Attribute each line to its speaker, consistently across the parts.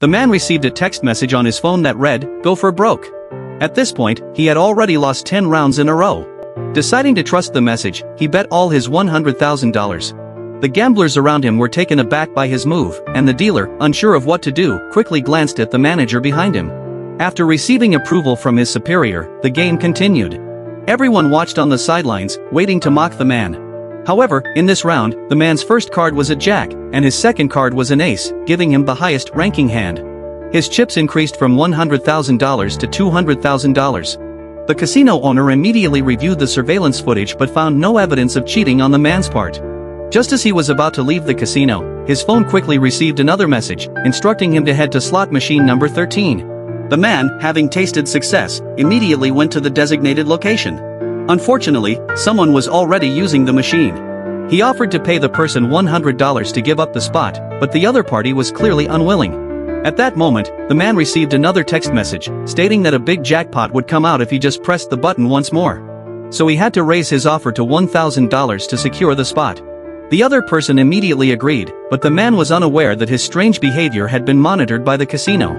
Speaker 1: The man received a text message on his phone that read, "Go for broke." At this point, he had already lost 10 rounds in a row. Deciding to trust the message, he bet all his $100,000. The gamblers around him were taken aback by his move, and the dealer, unsure of what to do, quickly glanced at the manager behind him. After receiving approval from his superior, the game continued. Everyone watched on the sidelines, waiting to mock the man. However, in this round, the man's first card was a jack, and his second card was an ace, giving him the highest ranking hand. His chips increased from $100,000 to $200,000. The casino owner immediately reviewed the surveillance footage but found no evidence of cheating on the man's part. Just as he was about to leave the casino, his phone quickly received another message, instructing him to head to slot machine number 13. The man, having tasted success, immediately went to the designated location. Unfortunately, someone was already using the machine. He offered to pay the person $100 to give up the spot, but the other party was clearly unwilling. At that moment, the man received another text message, stating that a big jackpot would come out if he just pressed the button once more. So he had to raise his offer to $1,000 to secure the spot. The other person immediately agreed, but the man was unaware that his strange behavior had been monitored by the casino.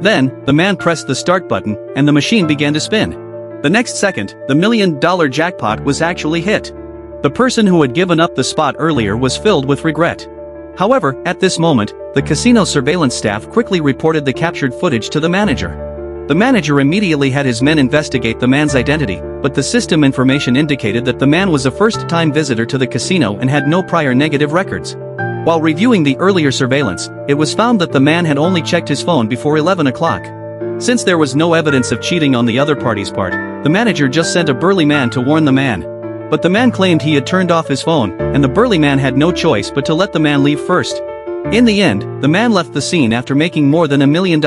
Speaker 1: Then, the man pressed the start button, and the machine began to spin. The next second, the $1 million jackpot was actually hit. The person who had given up the spot earlier was filled with regret. However, at this moment, the casino surveillance staff quickly reported the captured footage to the manager. The manager immediately had his men investigate the man's identity, but the system information indicated that the man was a first-time visitor to the casino and had no prior negative records. While reviewing the earlier surveillance, it was found that the man had only checked his phone before 11 o'clock. Since there was no evidence of cheating on the other party's part, the manager just sent a burly man to warn the man. But the man claimed he had turned off his phone, and the burly man had no choice but to let the man leave first. In the end, the man left the scene after making more than $1 million.